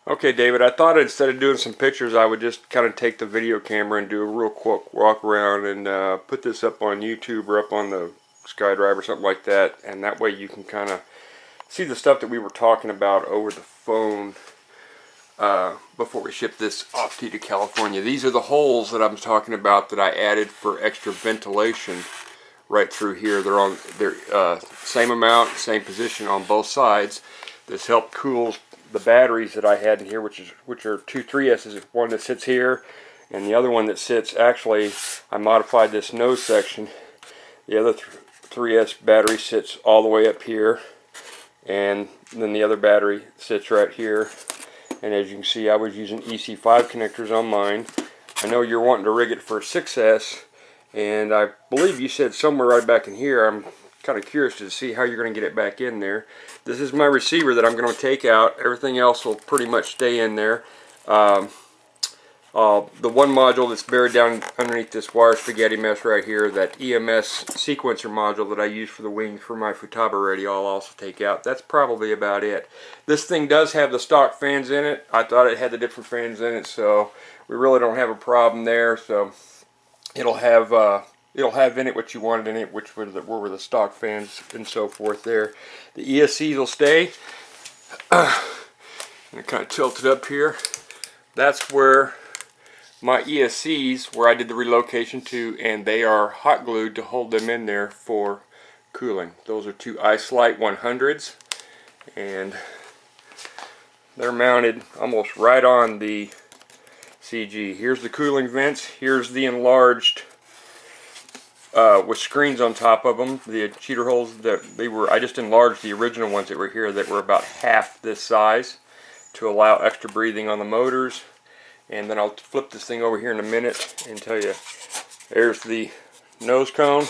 Okay, David, I thought instead of doing some pictures, I would just kind of take the video camera and do a real quick walk around and put this up on YouTube or up on the SkyDrive or something like that. And that way you can kind of see the stuff that we were talking about over the phone before we ship this off to California. These are the holes that I'm talking about that I added for extra ventilation right through here. They're same amount, same position on both sides. This helped cool the batteries that I had in here, which are two 3S's. One that sits here, and the other one that sits. Actually, I modified this nose section. The other 3S battery sits all the way up here, and then the other battery sits right here. And as you can see, I was using EC5 connectors on mine. I know you're wanting to rig it for a 6S, and I believe you said somewhere right back in here. I'm kind of curious to see how you're going to get it back in there. This is my receiver that I'm going to take out. Everything else will pretty much stay in there. The one module that's buried down underneath this wire spaghetti mess right here, that EMS sequencer module that I use for the wing for my Futaba radio, I'll also take out. That's probably about it. This thing does have the stock fans in it. I thought it had the different fans in it, so we really don't have a problem there. So it'll have in it what you wanted in it, which were the stock fans and so forth there. The ESCs will stay. I'm going to kind of tilt it up here. That's where my ESCs, where I did the relocation to, and they are hot glued to hold them in there for cooling. Those are two Icelite 100s, and they're mounted almost right on the CG. Here's the cooling vents. Here's the enlarged with screens on top of them. The cheater holes I just enlarged the original ones that were here that were about half this size to allow extra breathing on the motors. And then I'll flip this thing over here in a minute and tell you. There's the nose cone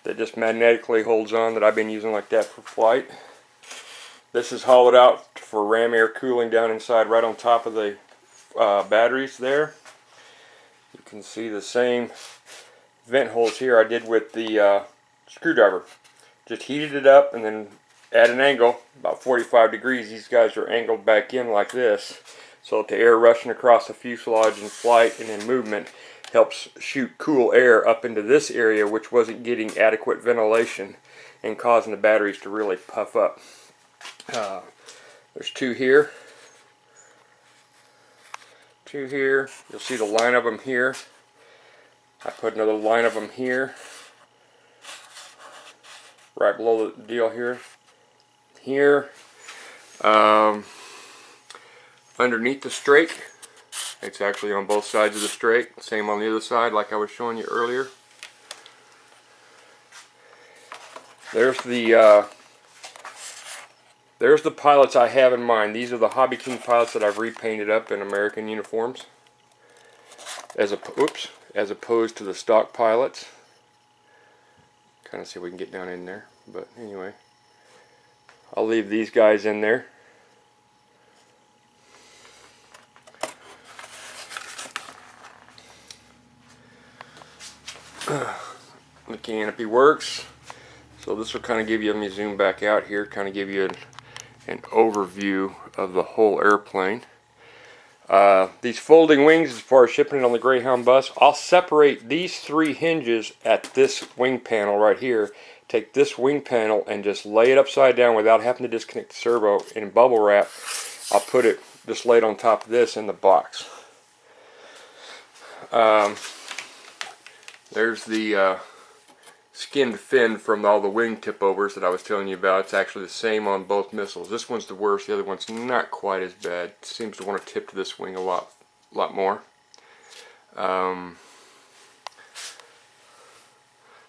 that just magnetically holds on, that I've been using like that for flight. This is hollowed out for ram air cooling down inside, right on top of the batteries there. You can see the same vent holes here I did with the screwdriver. Just heated it up and then at an angle, about 45 degrees, these guys are angled back in like this. So that the air rushing across the fuselage in flight and in movement helps shoot cool air up into this area, which wasn't getting adequate ventilation and causing the batteries to really puff up. There's two here. Two here. You'll see the line of them here. I put another line of them here, right below the deal here. Here, underneath the strake. It's actually on both sides of the strake. Same on the other side, like I was showing you earlier. There's the pilots I have in mind. These are the Hobby King pilots that I've repainted up in American uniforms, as opposed to the stock pilots. Kind of see if we can get down in there, but anyway, I'll leave these guys in there. The canopy works. So this will kind of give you, let me zoom back out here, kind of give you an overview of the whole airplane. These folding wings, as far as shipping it on the Greyhound bus, I'll separate these three hinges at this wing panel right here. Take this wing panel and just lay it upside down without having to disconnect the servo in bubble wrap. I'll put it just laid on top of this in the box. There's the skinned fin from all the wing tip overs that I was telling you about. It's actually the same on both missiles. This one's the worst, the other one's not quite as bad. It seems to want to tip to this wing a lot more.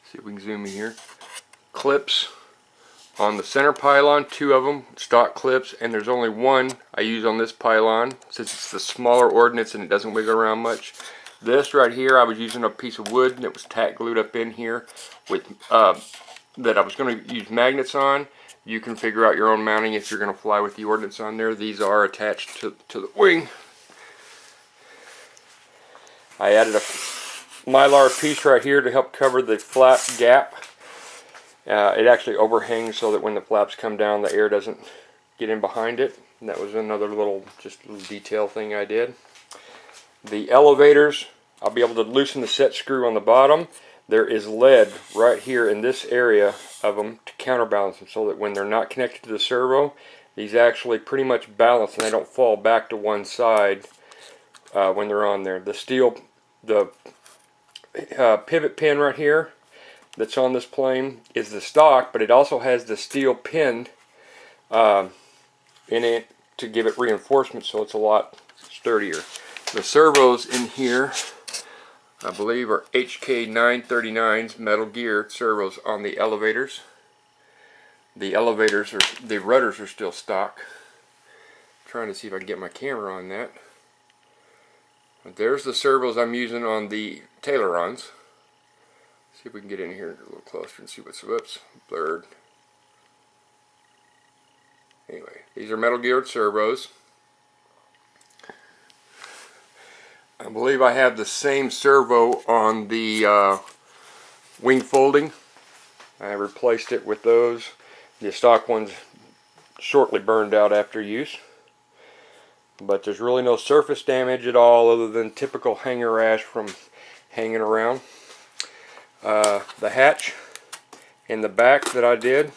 See if we can zoom in here. Clips on the center pylon, two of them, stock clips, and there's only one I use on this pylon since it's the smaller ordnance and it doesn't wiggle around much. This right here, I was using a piece of wood that was tack glued up in here with that I was going to use magnets on. You can figure out your own mounting if you're going to fly with the ordnance on there. These are attached to the wing. I added a mylar piece right here to help cover the flap gap. It actually overhangs so that when the flaps come down, the air doesn't get in behind it. And that was another little detail thing I did. The elevators, I'll be able to loosen the set screw on the bottom. There is lead right here in this area of them to counterbalance them, so that when they're not connected to the servo, these actually pretty much balance and they don't fall back to one side when they're on there. The steel, the pivot pin right here that's on this plane is the stock, but it also has the steel pin in it to give it reinforcement, so it's a lot sturdier. The servos in here, I believe, are HK939s, metal gear servos on the elevators. The rudders are still stock. I'm trying to see if I can get my camera on that. But there's the servos I'm using on the Tailorons. See if we can get in here a little closer and see whoops, blurred. Anyway, these are metal geared servos. I believe I have the same servo on the wing folding. I replaced it with those. The stock ones shortly burned out after use. But there's really no surface damage at all other than typical hanger ash from hanging around. The hatch in the back that I did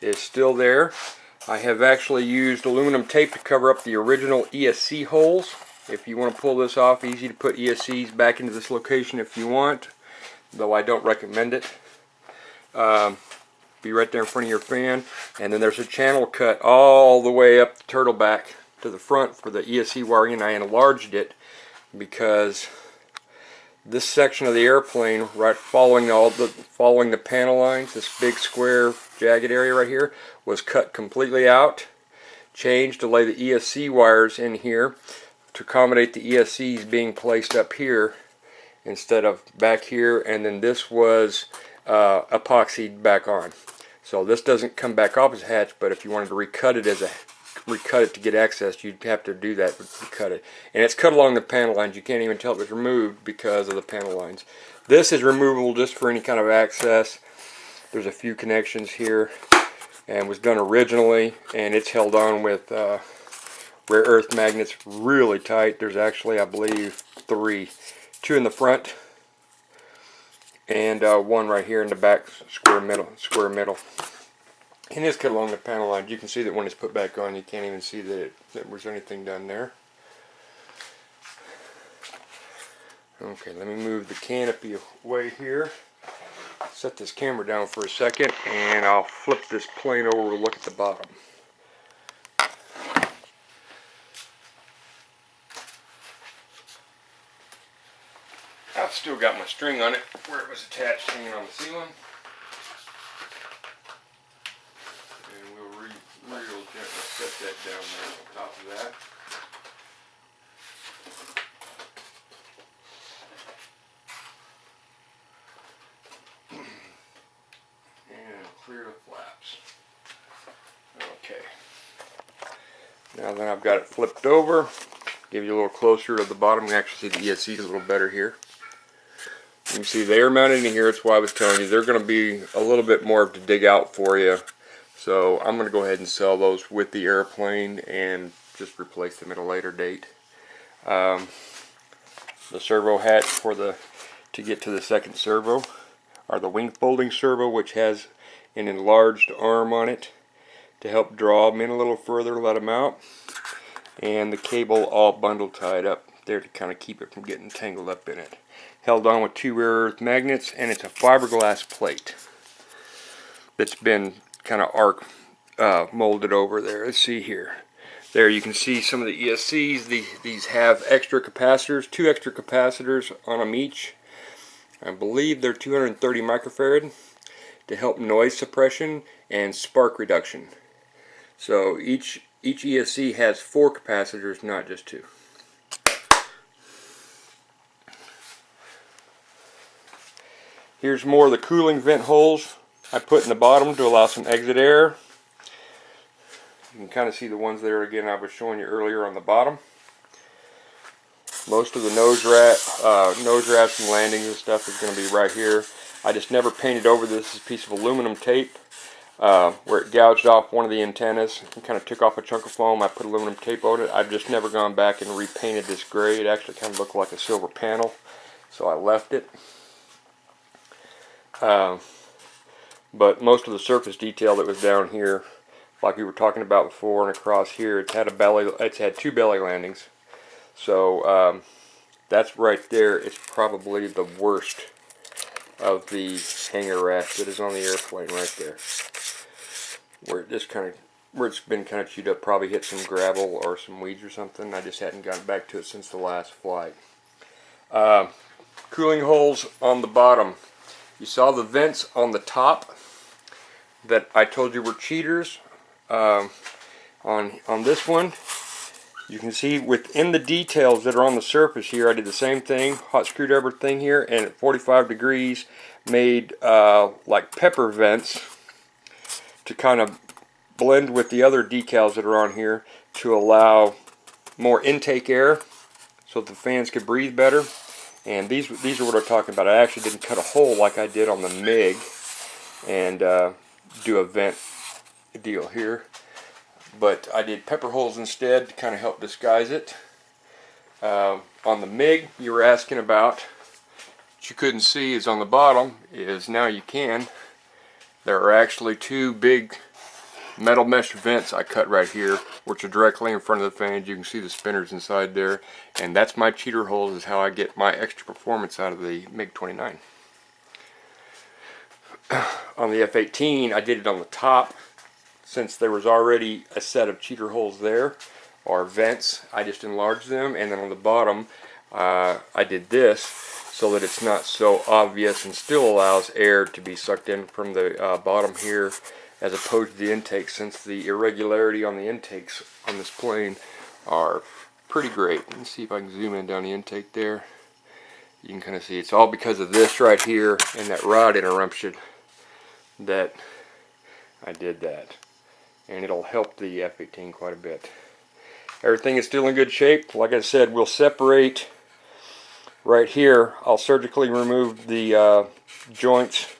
is still there. I have actually used aluminum tape to cover up the original ESC holes. If you want to pull this off, easy to put ESCs back into this location if you want, though I don't recommend it. Be right there in front of your fan, and then there's a channel cut all the way up the turtle back to the front for the ESC wiring, and I enlarged it because this section of the airplane, right following the panel lines, this big square jagged area right here, was cut completely out, changed to lay the ESC wires in here to accommodate the ESCs being placed up here instead of back here, and then this was epoxied back on. So this doesn't come back off as a hatch, but if you wanted to recut it to get access, you'd have to do that, recut it. And it's cut along the panel lines. You can't even tell it was removed because of the panel lines. This is removable just for any kind of access. There's a few connections here, and was done originally, and it's held on with rare earth magnets really tight. There's actually, I believe, 3. 2 in the front and 1 right here in the back square middle. And it's cut along the panel line. You can see that when it's put back on, you can't even see that there was anything done there. Okay, let me move the canopy away here. Set this camera down for a second, and I'll flip this plane over to look at the bottom. I've still got my string on it where it was attached, hanging on the ceiling. And we'll real gently set that down there on top of that. And clear the flaps. Okay. Now that I've got it flipped over, give you a little closer to the bottom. You can actually see the ESCs a little better here. You can see they are mounted in here. That's why I was telling you they're going to be a little bit more to dig out for you. So I'm going to go ahead and sell those with the airplane and just replace them at a later date. The servo hatch to get to the second servo are the wing folding servo, which has an enlarged arm on it to help draw them in a little further, let them out, and the cable all bundle tied up there to kind of keep it from getting tangled up in it. Held on with 2 rare earth magnets, and it's a fiberglass plate that's been kind of arc molded over there. Let's see here. There you can see some of the ESCs. These have extra capacitors, 2 extra capacitors on them each. I believe they're 230 microfarad to help noise suppression and spark reduction. So each ESC has 4 capacitors, not just 2. Here's more of the cooling vent holes I put in the bottom to allow some exit air. You can kind of see the ones there again I was showing you earlier on the bottom. Most of the nose wraps and landings and stuff is going to be right here. I just never painted over this. This is a piece of aluminum tape. where it gouged off one of the antennas and kind of took off a chunk of foam. I put aluminum tape on it. I've just never gone back and repainted this gray. It actually kind of looked like a silver panel, so I left it. But most of the surface detail that was down here, like we were talking about before, and across here, it's had two belly landings. So that's right there. It's probably the worst of the hanger rash that is on the airplane right there, where it's been kind of chewed up. Probably hit some gravel or some weeds or something. I just hadn't gotten back to it since the last flight. Cooling holes on the bottom. You saw the vents on the top that I told you were cheaters. On this one, you can see within the details that are on the surface here, I did the same thing, hot screwdriver thing here, and at 45 degrees made like pepper vents to kind of blend with the other decals that are on here to allow more intake air so that the fans could breathe better. And these are what I'm talking about. I actually didn't cut a hole like I did on the MiG and do a vent deal here, but I did pepper holes instead to kind of help disguise it. On the MiG you were asking about, what you couldn't see is on the bottom, is now you can. There are actually two big metal mesh vents I cut right here, which are directly in front of the fans. You can see the spinners inside there, and that's my cheater holes, is how I get my extra performance out of the MiG-29. On the F-18, I did it on the top. Since there was already a set of cheater holes there, or vents, I just enlarged them, and then on the bottom I did this so that it's not so obvious and still allows air to be sucked in from the bottom here, as opposed to the intake, since the irregularity on the intakes on this plane are pretty great. Let me see if I can zoom in down the intake there. You can kind of see it's all because of this right here and that rod interruption that I did that. And it'll help the F-18 quite a bit. Everything is still in good shape. Like I said, we'll separate right here. I'll surgically remove the joints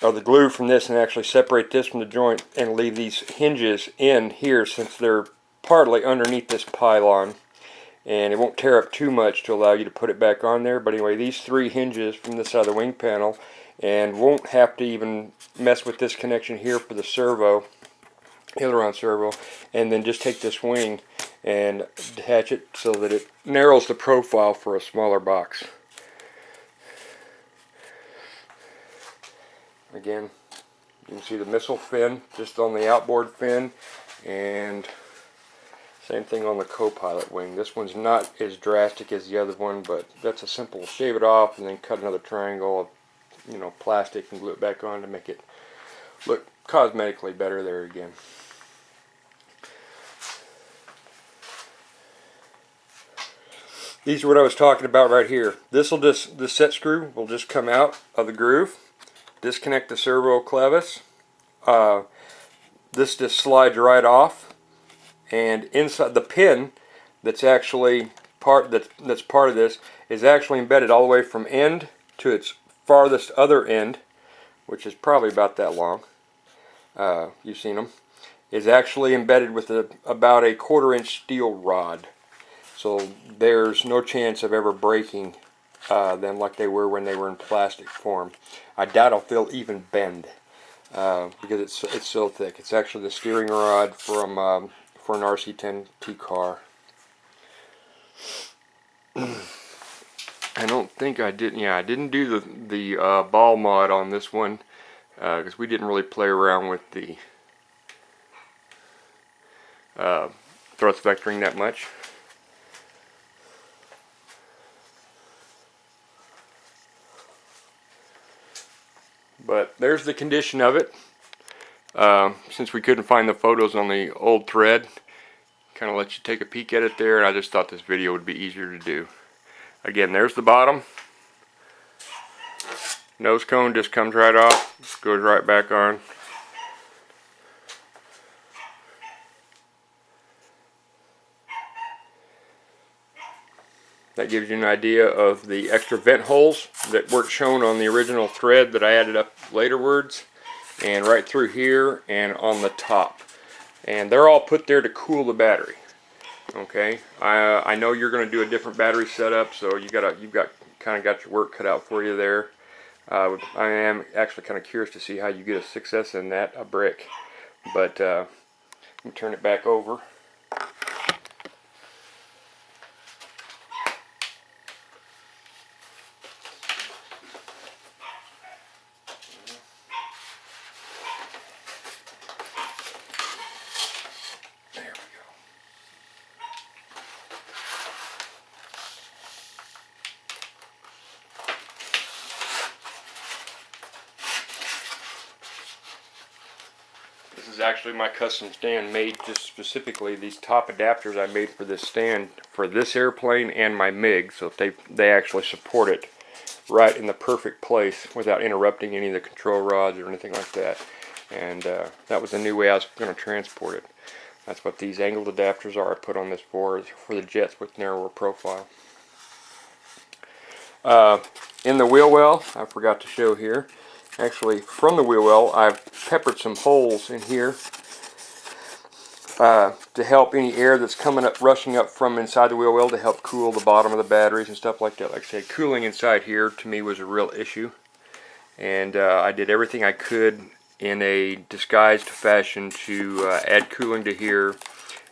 or the glue from this and actually separate this from the joint and leave these hinges in here, since they're partly underneath this pylon, and it won't tear up too much to allow you to put it back on there. But anyway, these three hinges from this side of the wing panel, and won't have to even mess with this connection here for the servo, aileron servo, and then just take this wing and detach it so that it narrows the profile for a smaller box. Again, you can see the missile fin just on the outboard fin, and same thing on the co-pilot wing. This one's not as drastic as the other one, but that's a simple shave it off and then cut another triangle of plastic and glue it back on to make it look cosmetically better there again. These are what I was talking about right here. This set screw will just come out of the groove, disconnect the servo clevis. This just slides right off, and inside the pin that's actually part of this is actually embedded all the way from end to its farthest other end, which is probably about that long. You've seen them. Is actually embedded with about a 1/4-inch steel rod. So there's no chance of ever breaking them like they were when they were in plastic form. I doubt if they'll even bend because it's so thick. It's actually the steering rod from for an RC-10T car. I don't think I did. Yeah, I didn't do the ball mod on this one because we didn't really play around with the thrust vectoring that much. But there's the condition of it. Since we couldn't find the photos on the old thread, kind of let you take a peek at it there, and I just thought this video would be easier to do. Again, there's the bottom. Nose cone just comes right off, goes right back on. That gives you an idea of the extra vent holes that weren't shown on the original thread that I added up laterwards. and right through here and on the top. And they're all put there to cool the battery. Okay, I know you're going to do a different battery setup, so you've got your work cut out for you there. I am actually kind of curious to see how you get a success in that, a brick. But let me turn it back over. This is actually my custom stand made just specifically. These top adapters I made for this stand for this airplane and my MiG, so they actually support it right in the perfect place without interrupting any of the control rods or anything like that. And that was the new way I was going to transport it. That's what these angled adapters are I put on this for the jets with narrower profile. In the wheel well, I forgot to show here. Actually, from the wheel well, I've peppered some holes in here to help any air that's coming up, rushing up from inside the wheel well, to help cool the bottom of the batteries and stuff like that. Like I said, cooling inside here to me was a real issue, and I did everything I could in a disguised fashion to add cooling to here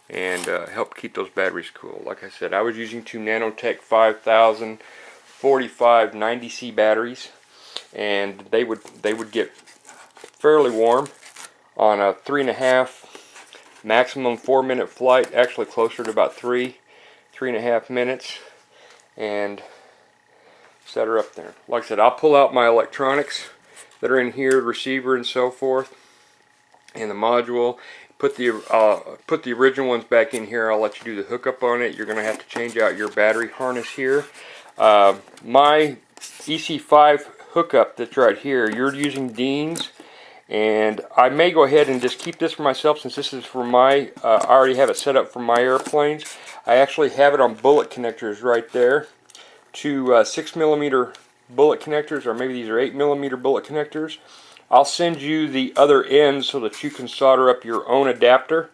and help keep those batteries cool. Like I said, I was using two Nanotech 5000 45 90C batteries, and they would get fairly warm on a 3.5 maximum 4-minute flight, actually closer to about 3.5 minutes, and set her up there. Like I said, I'll pull out my electronics that are in here, receiver and so forth, and the module. Put the original ones back in here. I'll let you do the hookup on it. You're going to have to change out your battery harness here. My EC5 hookup that's right here, you're using Dean's, and I may go ahead and just keep this for myself since this is for my, I already have it set up for my airplanes. I actually have it on bullet connectors right there, two 6mm bullet connectors, or maybe these are 8mm bullet connectors. I'll send you the other end so that you can solder up your own adapter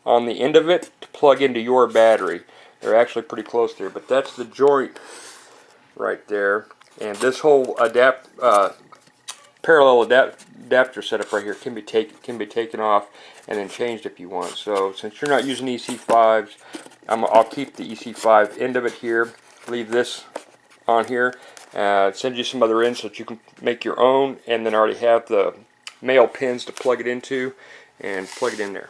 on the end of it to plug into your battery. They're actually pretty close there, but that's the joint right there. And this whole parallel adapter setup right here can be taken off and then changed if you want. So since you're not using EC5s, I'll keep the EC5 end of it here, leave this on here, send you some other ends so that you can make your own, and then already have the male pins to plug it into and plug it in there.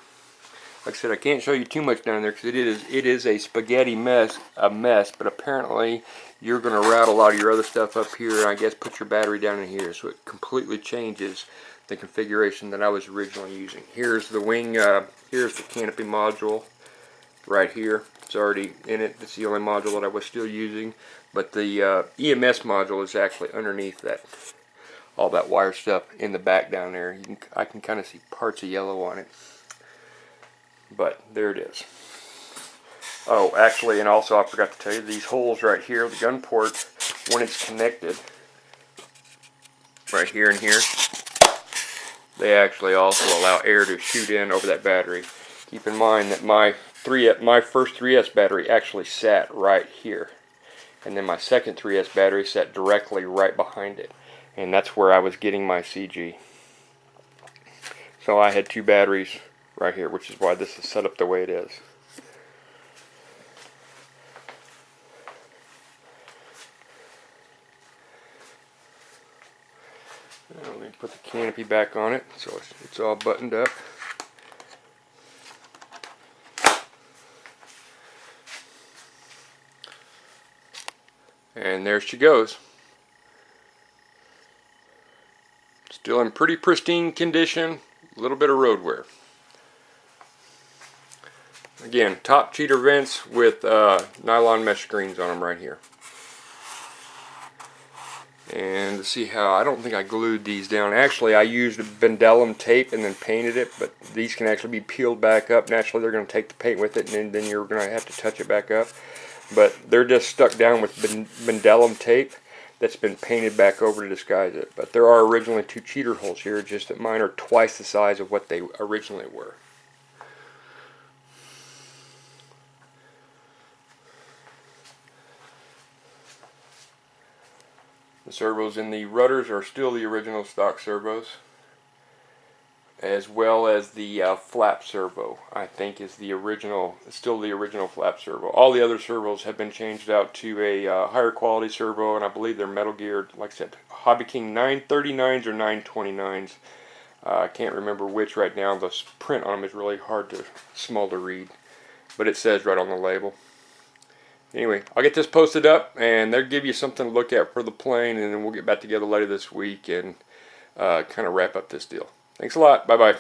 Like I said, I can't show you too much down there because it is a spaghetti mess, but apparently you're going to route a lot of your other stuff up here, and I guess put your battery down in here, so it completely changes the configuration that I was originally using. Here's the wing, here's the canopy module right here. It's already in it. It's the only module that I was still using, but the EMS module is actually underneath that, all that wire stuff in the back down there. I can kind of see parts of yellow on it, but there it is. Oh, actually, and also I forgot to tell you, these holes right here, the gun port, when it's connected, right here and here, they actually also allow air to shoot in over that battery. Keep in mind that my first 3S battery actually sat right here, and then my second 3S battery sat directly right behind it, and that's where I was getting my CG. So I had two batteries right here, which is why this is set up the way it is. Now let me put the canopy back on it so it's all buttoned up. And there she goes. Still in pretty pristine condition, a little bit of road wear. Again, top cheater vents with nylon mesh screens on them right here. And to see how, I don't think I glued these down. Actually, I used Vendellum tape and then painted it, but these can actually be peeled back up. Naturally, they're going to take the paint with it, and then you're going to have to touch it back up. But they're just stuck down with Vendellum tape. that's been painted back over to disguise it. But there are originally 2 cheater holes here, just that mine are twice the size of what they originally were. The servos in the rudders are still the original stock servos, as well as the flap servo, I think, is the original, still the original flap servo. All the other servos have been changed out to a higher quality servo, and I believe they're metal geared, like I said, Hobby King 939s or 929s. I can't remember which right now. The print on them is really small to read, but it says right on the label. Anyway, I'll get this posted up, and they'll give you something to look at for the plane, and then we'll get back together later this week and kind of wrap up this deal. Thanks a lot. Bye-bye.